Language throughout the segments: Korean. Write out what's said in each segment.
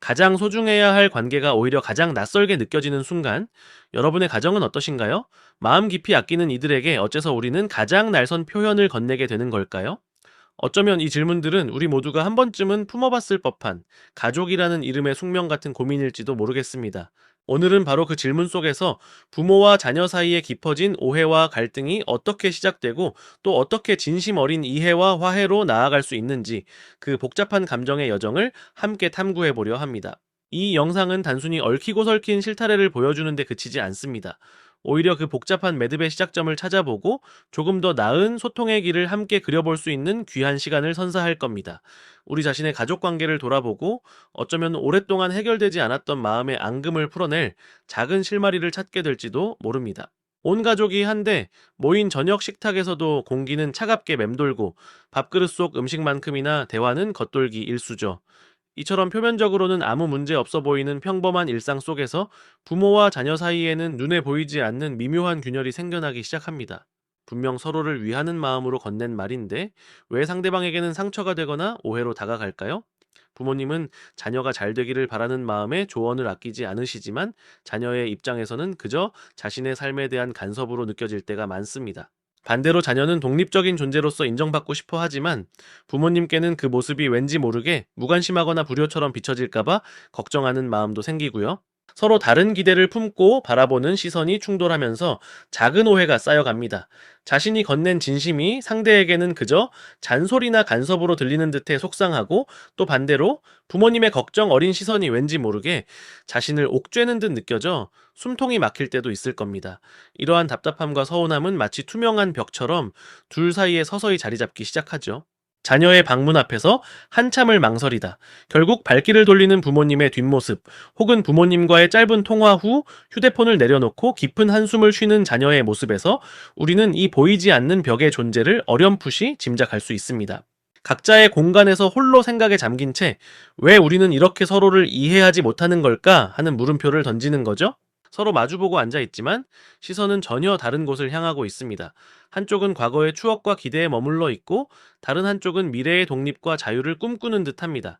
가장 소중해야 할 관계가 오히려 가장 낯설게 느껴지는 순간, 여러분의 가정은 어떠신가요? 마음 깊이 아끼는 이들에게 어째서 우리는 가장 날선 표현을 건네게 되는 걸까요? 어쩌면 이 질문들은 우리 모두가 한 번쯤은 품어봤을 법한 가족이라는 이름의 숙명 같은 고민일지도 모르겠습니다. 오늘은 바로 그 질문 속에서 부모와 자녀 사이에 깊어진 오해와 갈등이 어떻게 시작되고 또 어떻게 진심 어린 이해와 화해로 나아갈 수 있는지, 그 복잡한 감정의 여정을 함께 탐구해 보려 합니다. 이 영상은 단순히 얽히고 설킨 실타래를 보여주는 데 그치지 않습니다. 오히려 그 복잡한 매듭의 시작점을 찾아보고 조금 더 나은 소통의 길을 함께 그려볼 수 있는 귀한 시간을 선사할 겁니다. 우리 자신의 가족 관계를 돌아보고 어쩌면 오랫동안 해결되지 않았던 마음의 앙금을 풀어낼 작은 실마리를 찾게 될지도 모릅니다. 온 가족이 한데 모인 저녁 식탁에서도 공기는 차갑게 맴돌고 밥그릇 속 음식만큼이나 대화는 겉돌기 일수죠. 이처럼 표면적으로는 아무 문제 없어 보이는 평범한 일상 속에서 부모와 자녀 사이에는 눈에 보이지 않는 미묘한 균열이 생겨나기 시작합니다. 분명 서로를 위하는 마음으로 건넨 말인데 왜 상대방에게는 상처가 되거나 오해로 다가갈까요? 부모님은 자녀가 잘 되기를 바라는 마음에 조언을 아끼지 않으시지만 자녀의 입장에서는 그저 자신의 삶에 대한 간섭으로 느껴질 때가 많습니다. 반대로 자녀는 독립적인 존재로서 인정받고 싶어 하지만 부모님께는 그 모습이 왠지 모르게 무관심하거나 불효처럼 비춰질까봐 걱정하는 마음도 생기고요. 서로 다른 기대를 품고 바라보는 시선이 충돌하면서 작은 오해가 쌓여갑니다. 자신이 건넨 진심이 상대에게는 그저 잔소리나 간섭으로 들리는 듯해 속상하고, 또 반대로 부모님의 걱정 어린 시선이 왠지 모르게 자신을 옥죄는 듯 느껴져 숨통이 막힐 때도 있을 겁니다. 이러한 답답함과 서운함은 마치 투명한 벽처럼 둘 사이에 서서히 자리 잡기 시작하죠. 자녀의 방문 앞에서 한참을 망설이다 결국 발길을 돌리는 부모님의 뒷모습, 혹은 부모님과의 짧은 통화 후 휴대폰을 내려놓고 깊은 한숨을 쉬는 자녀의 모습에서 우리는 이 보이지 않는 벽의 존재를 어렴풋이 짐작할 수 있습니다. 각자의 공간에서 홀로 생각에 잠긴 채 왜 우리는 이렇게 서로를 이해하지 못하는 걸까 하는 물음표를 던지는 거죠. 서로 마주보고 앉아 있지만 시선은 전혀 다른 곳을 향하고 있습니다. 한쪽은 과거의 추억과 기대에 머물러 있고 다른 한쪽은 미래의 독립과 자유를 꿈꾸는 듯합니다.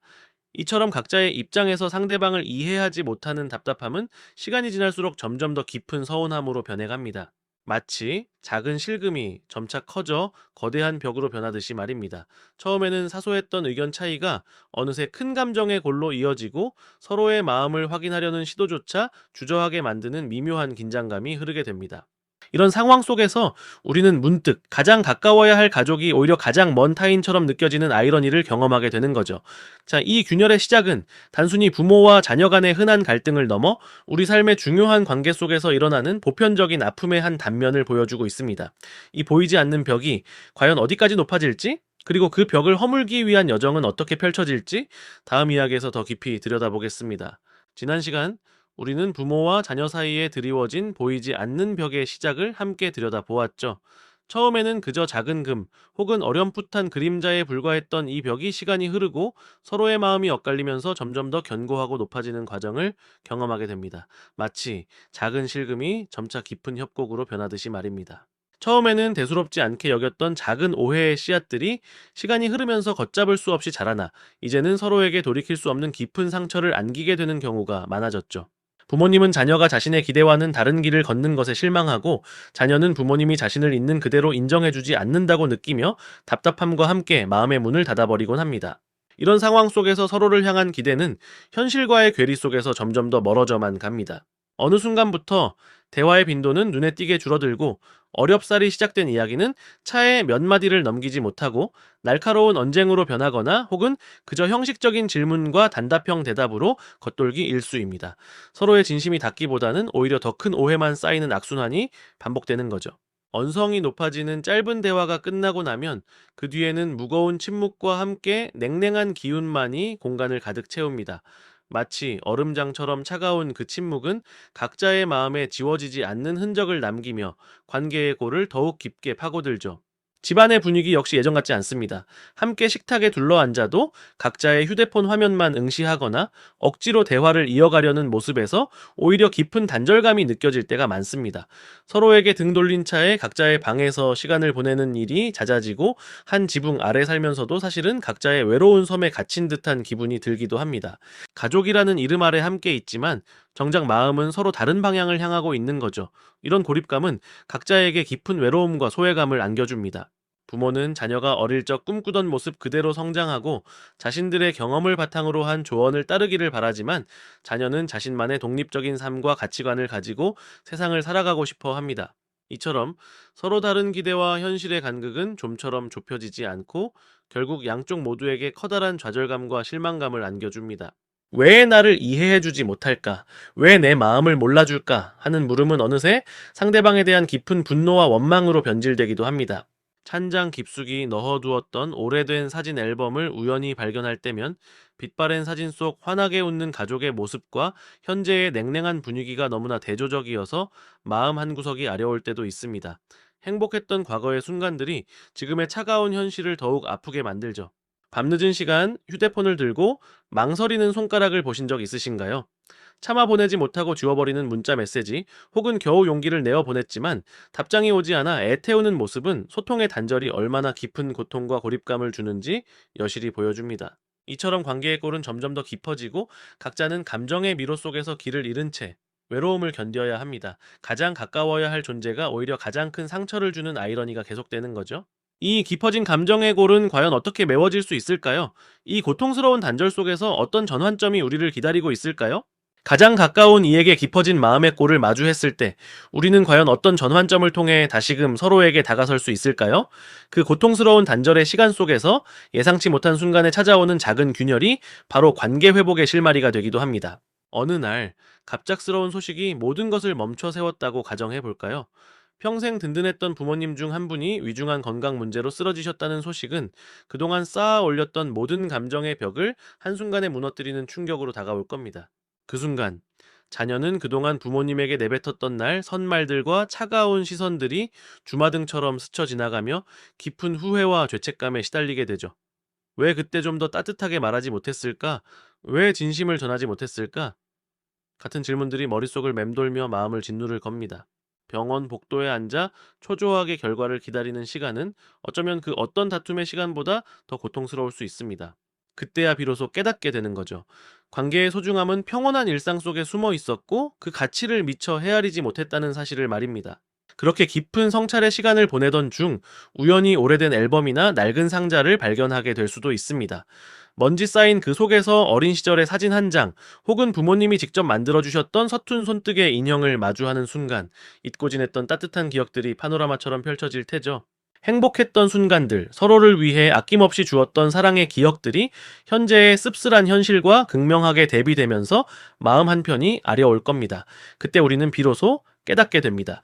이처럼 각자의 입장에서 상대방을 이해하지 못하는 답답함은 시간이 지날수록 점점 더 깊은 서운함으로 변해갑니다. 마치 작은 실금이 점차 커져 거대한 벽으로 변하듯이 말입니다. 처음에는 사소했던 의견 차이가 어느새 큰 감정의 골로 이어지고 서로의 마음을 확인하려는 시도조차 주저하게 만드는 미묘한 긴장감이 흐르게 됩니다. 이런 상황 속에서 우리는 문득 가장 가까워야 할 가족이 오히려 가장 먼 타인처럼 느껴지는 아이러니를 경험하게 되는 거죠. 자, 이 균열의 시작은 단순히 부모와 자녀 간의 흔한 갈등을 넘어 우리 삶의 중요한 관계 속에서 일어나는 보편적인 아픔의 한 단면을 보여주고 있습니다. 이 보이지 않는 벽이 과연 어디까지 높아질지, 그리고 그 벽을 허물기 위한 여정은 어떻게 펼쳐질지 다음 이야기에서 더 깊이 들여다보겠습니다. 지난 시간 우리는 부모와 자녀 사이에 드리워진 보이지 않는 벽의 시작을 함께 들여다보았죠. 처음에는 그저 작은 금 혹은 어렴풋한 그림자에 불과했던 이 벽이 시간이 흐르고 서로의 마음이 엇갈리면서 점점 더 견고하고 높아지는 과정을 경험하게 됩니다. 마치 작은 실금이 점차 깊은 협곡으로 변하듯이 말입니다. 처음에는 대수롭지 않게 여겼던 작은 오해의 씨앗들이 시간이 흐르면서 걷잡을 수 없이 자라나 이제는 서로에게 돌이킬 수 없는 깊은 상처를 안기게 되는 경우가 많아졌죠. 부모님은 자녀가 자신의 기대와는 다른 길을 걷는 것에 실망하고, 자녀는 부모님이 자신을 있는 그대로 인정해주지 않는다고 느끼며 답답함과 함께 마음의 문을 닫아버리곤 합니다. 이런 상황 속에서 서로를 향한 기대는 현실과의 괴리 속에서 점점 더 멀어져만 갑니다. 어느 순간부터 대화의 빈도는 눈에 띄게 줄어들고, 어렵사리 시작된 이야기는 차에 몇 마디를 넘기지 못하고 날카로운 언쟁으로 변하거나 혹은 그저 형식적인 질문과 단답형 대답으로 겉돌기 일쑤입니다. 서로의 진심이 닿기보다는 오히려 더 큰 오해만 쌓이는 악순환이 반복되는 거죠. 언성이 높아지는 짧은 대화가 끝나고 나면 그 뒤에는 무거운 침묵과 함께 냉랭한 기운만이 공간을 가득 채웁니다. 마치 얼음장처럼 차가운 그 침묵은 각자의 마음에 지워지지 않는 흔적을 남기며 관계의 골을 더욱 깊게 파고들죠. 집안의 분위기 역시 예전 같지 않습니다. 함께 식탁에 둘러앉아도 각자의 휴대폰 화면만 응시하거나 억지로 대화를 이어가려는 모습에서 오히려 깊은 단절감이 느껴질 때가 많습니다. 서로에게 등 돌린 차에 각자의 방에서 시간을 보내는 일이 잦아지고 한 지붕 아래 살면서도 사실은 각자의 외로운 섬에 갇힌 듯한 기분이 들기도 합니다. 가족이라는 이름 아래 함께 있지만 정작 마음은 서로 다른 방향을 향하고 있는 거죠. 이런 고립감은 각자에게 깊은 외로움과 소외감을 안겨줍니다. 부모는 자녀가 어릴 적 꿈꾸던 모습 그대로 성장하고 자신들의 경험을 바탕으로 한 조언을 따르기를 바라지만 자녀는 자신만의 독립적인 삶과 가치관을 가지고 세상을 살아가고 싶어 합니다. 이처럼 서로 다른 기대와 현실의 간극은 좀처럼 좁혀지지 않고 결국 양쪽 모두에게 커다란 좌절감과 실망감을 안겨줍니다. 왜 나를 이해해주지 못할까? 왜 내 마음을 몰라줄까? 하는 물음은 어느새 상대방에 대한 깊은 분노와 원망으로 변질되기도 합니다. 찬장 깊숙이 넣어두었던 오래된 사진 앨범을 우연히 발견할 때면 빛바랜 사진 속 환하게 웃는 가족의 모습과 현재의 냉랭한 분위기가 너무나 대조적이어서 마음 한구석이 아려올 때도 있습니다. 행복했던 과거의 순간들이 지금의 차가운 현실을 더욱 아프게 만들죠. 밤늦은 시간 휴대폰을 들고 망설이는 손가락을 보신 적 있으신가요? 참아 보내지 못하고 지워버리는 문자 메시지 혹은 겨우 용기를 내어 보냈지만 답장이 오지 않아 애태우는 모습은 소통의 단절이 얼마나 깊은 고통과 고립감을 주는지 여실히 보여줍니다. 이처럼 관계의 꼴은 점점 더 깊어지고 각자는 감정의 미로 속에서 길을 잃은 채 외로움을 견뎌야 합니다. 가장 가까워야 할 존재가 오히려 가장 큰 상처를 주는 아이러니가 계속되는 거죠. 이 깊어진 감정의 골은 과연 어떻게 메워질 수 있을까요? 이 고통스러운 단절 속에서 어떤 전환점이 우리를 기다리고 있을까요? 가장 가까운 이에게 깊어진 마음의 골을 마주했을 때 우리는 과연 어떤 전환점을 통해 다시금 서로에게 다가설 수 있을까요? 그 고통스러운 단절의 시간 속에서 예상치 못한 순간에 찾아오는 작은 균열이 바로 관계 회복의 실마리가 되기도 합니다. 어느 날 갑작스러운 소식이 모든 것을 멈춰 세웠다고 가정해 볼까요? 평생 든든했던 부모님 중 한 분이 위중한 건강 문제로 쓰러지셨다는 소식은 그동안 쌓아 올렸던 모든 감정의 벽을 한순간에 무너뜨리는 충격으로 다가올 겁니다. 그 순간, 자녀는 그동안 부모님에게 내뱉었던 날 선말들과 차가운 시선들이 주마등처럼 스쳐 지나가며 깊은 후회와 죄책감에 시달리게 되죠. 왜 그때 좀 더 따뜻하게 말하지 못했을까? 왜 진심을 전하지 못했을까? 같은 질문들이 머릿속을 맴돌며 마음을 짓누를 겁니다. 병원 복도에 앉아 초조하게 결과를 기다리는 시간은 어쩌면 그 어떤 다툼의 시간보다 더 고통스러울 수 있습니다. 그때야 비로소 깨닫게 되는 거죠. 관계의 소중함은 평온한 일상 속에 숨어 있었고 그 가치를 미처 헤아리지 못했다는 사실을 말입니다. 그렇게 깊은 성찰의 시간을 보내던 중 우연히 오래된 앨범이나 낡은 상자를 발견하게 될 수도 있습니다. 먼지 쌓인 그 속에서 어린 시절의 사진 한 장, 혹은 부모님이 직접 만들어주셨던 서툰 손뜨개 인형을 마주하는 순간, 잊고 지냈던 따뜻한 기억들이 파노라마처럼 펼쳐질 테죠. 행복했던 순간들, 서로를 위해 아낌없이 주었던 사랑의 기억들이 현재의 씁쓸한 현실과 극명하게 대비되면서 마음 한편이 아려올 겁니다. 그때 우리는 비로소 깨닫게 됩니다.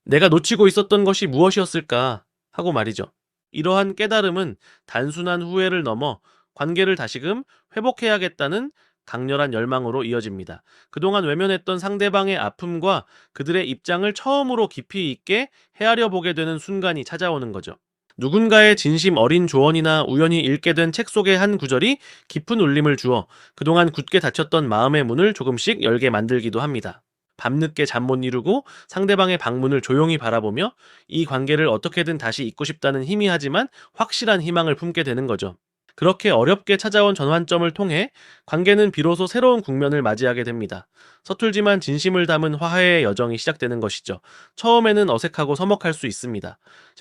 내가 놓치고 있었던 것이 무엇이었을까 하고 말이죠. 이러한 깨달음은 단순한 후회를 넘어 관계를 다시금 회복해야겠다는 강렬한 열망으로 이어집니다. 그동안 외면했던 상대방의 아픔과 그들의 입장을 처음으로 깊이 있게 헤아려 보게 되는 순간이 찾아오는 거죠. 누군가의 진심 어린 조언이나 우연히 읽게 된 책 속의 한 구절이 깊은 울림을 주어 그동안 굳게 닫혔던 마음의 문을 조금씩 열게 만들기도 합니다. 밤늦게 잠 못 이루고 상대방의 방문을 조용히 바라보며 이 관계를 어떻게든 다시 잇고 싶다는 희미하지만 확실한 희망을 품게 되는 거죠. 그렇게 어렵게 찾아온 전환점을 통해 관계는 비로소 새로운 국면을 맞이하게 됩니다. 서툴지만 진심을 담은 화해의 여정이 시작되는 것이죠. 처음에는 어색하고 서먹할 수 있습니다.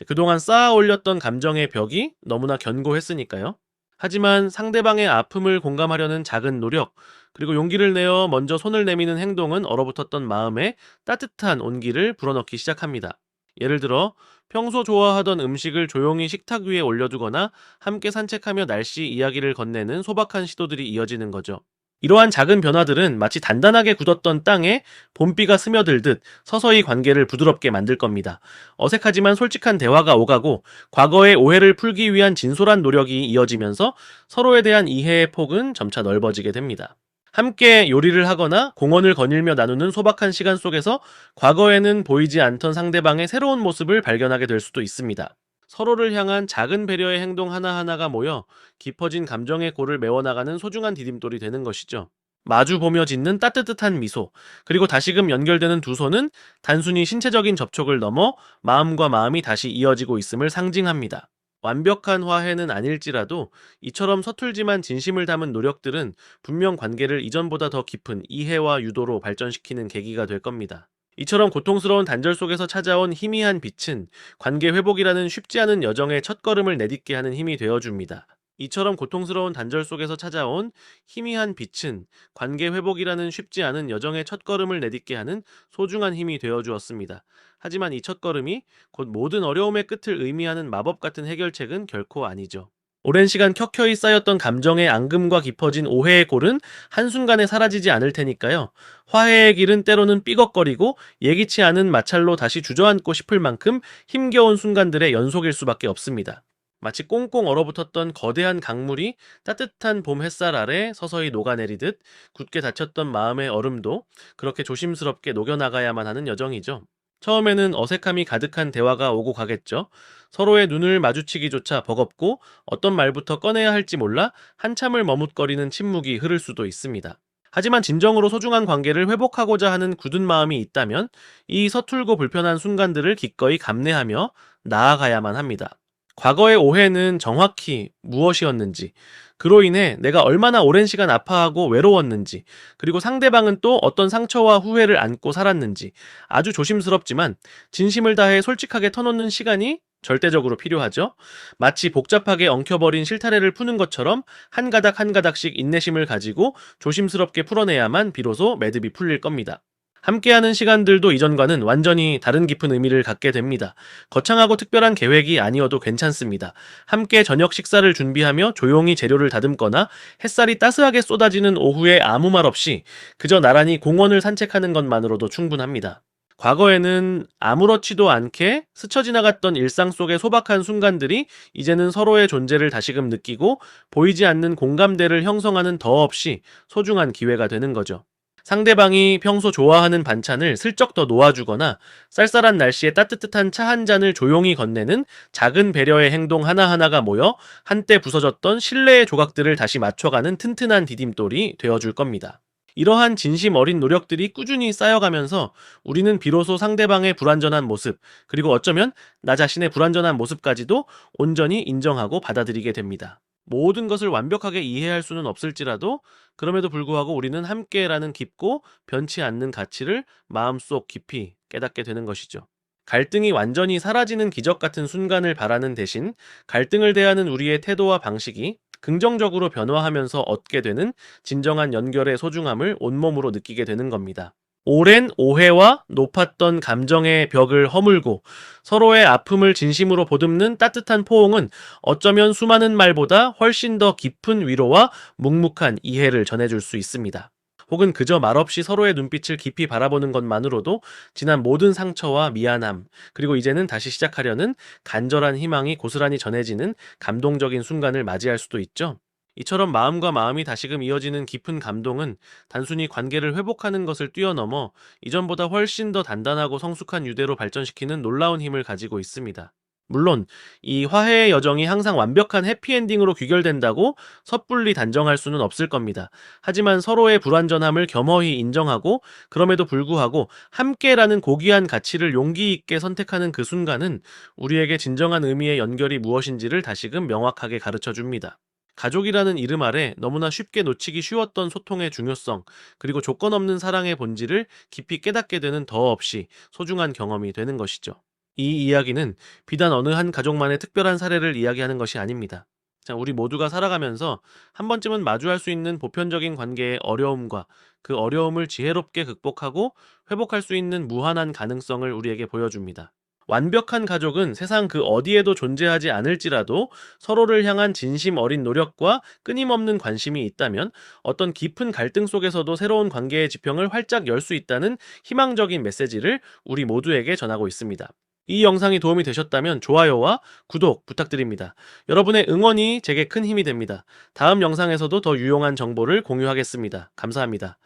그동안 쌓아 올렸던 감정의 벽이 너무나 견고했으니까요. 하지만 상대방의 아픔을 공감하려는 작은 노력, 그리고 용기를 내어 먼저 손을 내미는 행동은 얼어붙었던 마음에 따뜻한 온기를 불어넣기 시작합니다. 예를 들어 평소 좋아하던 음식을 조용히 식탁 위에 올려두거나 함께 산책하며 날씨 이야기를 건네는 소박한 시도들이 이어지는 거죠. 이러한 작은 변화들은 마치 단단하게 굳었던 땅에 봄비가 스며들듯 서서히 관계를 부드럽게 만들 겁니다. 어색하지만 솔직한 대화가 오가고 과거의 오해를 풀기 위한 진솔한 노력이 이어지면서 서로에 대한 이해의 폭은 점차 넓어지게 됩니다. 함께 요리를 하거나 공원을 거닐며 나누는 소박한 시간 속에서 과거에는 보이지 않던 상대방의 새로운 모습을 발견하게 될 수도 있습니다. 서로를 향한 작은 배려의 행동 하나하나가 모여 깊어진 감정의 골을 메워나가는 소중한 디딤돌이 되는 것이죠. 마주 보며 짓는 따뜻한 미소, 그리고 다시금 연결되는 두 손은 단순히 신체적인 접촉을 넘어 마음과 마음이 다시 이어지고 있음을 상징합니다. 완벽한 화해는 아닐지라도 이처럼 서툴지만 진심을 담은 노력들은 분명 관계를 이전보다 더 깊은 이해와 유도로 발전시키는 계기가 될 겁니다. 이처럼 고통스러운 단절 속에서 찾아온 희미한 빛은 관계 회복이라는 쉽지 않은 여정의 첫걸음을 내딛게 하는 힘이 되어줍니다. 이처럼 고통스러운 단절 속에서 찾아온 희미한 빛은 관계 회복이라는 쉽지 않은 여정의 첫걸음을 내딛게 하는 소중한 힘이 되어주었습니다. 하지만 이 첫걸음이 곧 모든 어려움의 끝을 의미하는 마법 같은 해결책은 결코 아니죠. 오랜 시간 켜켜이 쌓였던 감정의 앙금과 깊어진 오해의 골은 한순간에 사라지지 않을 테니까요. 화해의 길은 때로는 삐걱거리고 예기치 않은 마찰로 다시 주저앉고 싶을 만큼 힘겨운 순간들의 연속일 수밖에 없습니다. 마치 꽁꽁 얼어붙었던 거대한 강물이 따뜻한 봄 햇살 아래 서서히 녹아내리듯 굳게 닫혔던 마음의 얼음도 그렇게 조심스럽게 녹여나가야만 하는 여정이죠. 처음에는 어색함이 가득한 대화가 오고 가겠죠. 서로의 눈을 마주치기조차 버겁고 어떤 말부터 꺼내야 할지 몰라 한참을 머뭇거리는 침묵이 흐를 수도 있습니다. 하지만 진정으로 소중한 관계를 회복하고자 하는 굳은 마음이 있다면 이 서툴고 불편한 순간들을 기꺼이 감내하며 나아가야만 합니다. 과거의 오해는 정확히 무엇이었는지, 그로 인해 내가 얼마나 오랜 시간 아파하고 외로웠는지, 그리고 상대방은 또 어떤 상처와 후회를 안고 살았는지 아주 조심스럽지만 진심을 다해 솔직하게 터놓는 시간이 절대적으로 필요하죠. 마치 복잡하게 엉켜버린 실타래를 푸는 것처럼 한 가닥 한 가닥씩 인내심을 가지고 조심스럽게 풀어내야만 비로소 매듭이 풀릴 겁니다. 함께하는 시간들도 이전과는 완전히 다른 깊은 의미를 갖게 됩니다. 거창하고 특별한 계획이 아니어도 괜찮습니다. 함께 저녁 식사를 준비하며 조용히 재료를 다듬거나 햇살이 따스하게 쏟아지는 오후에 아무 말 없이 그저 나란히 공원을 산책하는 것만으로도 충분합니다. 과거에는 아무렇지도 않게 스쳐 지나갔던 일상 속의 소박한 순간들이 이제는 서로의 존재를 다시금 느끼고 보이지 않는 공감대를 형성하는 더없이 소중한 기회가 되는 거죠. 상대방이 평소 좋아하는 반찬을 슬쩍 더 놓아주거나 쌀쌀한 날씨에 따뜻한 차 한 잔을 조용히 건네는 작은 배려의 행동 하나하나가 모여 한때 부서졌던 신뢰의 조각들을 다시 맞춰가는 튼튼한 디딤돌이 되어줄 겁니다. 이러한 진심 어린 노력들이 꾸준히 쌓여가면서 우리는 비로소 상대방의 불완전한 모습, 그리고 어쩌면 나 자신의 불완전한 모습까지도 온전히 인정하고 받아들이게 됩니다. 모든 것을 완벽하게 이해할 수는 없을지라도 그럼에도 불구하고 우리는 함께라는 깊고 변치 않는 가치를 마음속 깊이 깨닫게 되는 것이죠. 갈등이 완전히 사라지는 기적 같은 순간을 바라는 대신 갈등을 대하는 우리의 태도와 방식이 긍정적으로 변화하면서 얻게 되는 진정한 연결의 소중함을 온몸으로 느끼게 되는 겁니다. 오랜 오해와 높았던 감정의 벽을 허물고 서로의 아픔을 진심으로 보듬는 따뜻한 포옹은 어쩌면 수많은 말보다 훨씬 더 깊은 위로와 묵묵한 이해를 전해줄 수 있습니다. 혹은 그저 말없이 서로의 눈빛을 깊이 바라보는 것만으로도 지난 모든 상처와 미안함, 그리고 이제는 다시 시작하려는 간절한 희망이 고스란히 전해지는 감동적인 순간을 맞이할 수도 있죠. 이처럼 마음과 마음이 다시금 이어지는 깊은 감동은 단순히 관계를 회복하는 것을 뛰어넘어 이전보다 훨씬 더 단단하고 성숙한 유대로 발전시키는 놀라운 힘을 가지고 있습니다. 물론 이 화해의 여정이 항상 완벽한 해피엔딩으로 귀결된다고 섣불리 단정할 수는 없을 겁니다. 하지만 서로의 불완전함을 겸허히 인정하고 그럼에도 불구하고 함께라는 고귀한 가치를 용기 있게 선택하는 그 순간은 우리에게 진정한 의미의 연결이 무엇인지를 다시금 명확하게 가르쳐 줍니다. 가족이라는 이름 아래 너무나 쉽게 놓치기 쉬웠던 소통의 중요성, 그리고 조건 없는 사랑의 본질을 깊이 깨닫게 되는 더없이 소중한 경험이 되는 것이죠. 이 이야기는 비단 어느 한 가족만의 특별한 사례를 이야기하는 것이 아닙니다. 자, 우리 모두가 살아가면서 한 번쯤은 마주할 수 있는 보편적인 관계의 어려움과 그 어려움을 지혜롭게 극복하고 회복할 수 있는 무한한 가능성을 우리에게 보여줍니다. 완벽한 가족은 세상 그 어디에도 존재하지 않을지라도 서로를 향한 진심 어린 노력과 끊임없는 관심이 있다면 어떤 깊은 갈등 속에서도 새로운 관계의 지평을 활짝 열 수 있다는 희망적인 메시지를 우리 모두에게 전하고 있습니다. 이 영상이 도움이 되셨다면 좋아요와 구독 부탁드립니다. 여러분의 응원이 제게 큰 힘이 됩니다. 다음 영상에서도 더 유용한 정보를 공유하겠습니다. 감사합니다.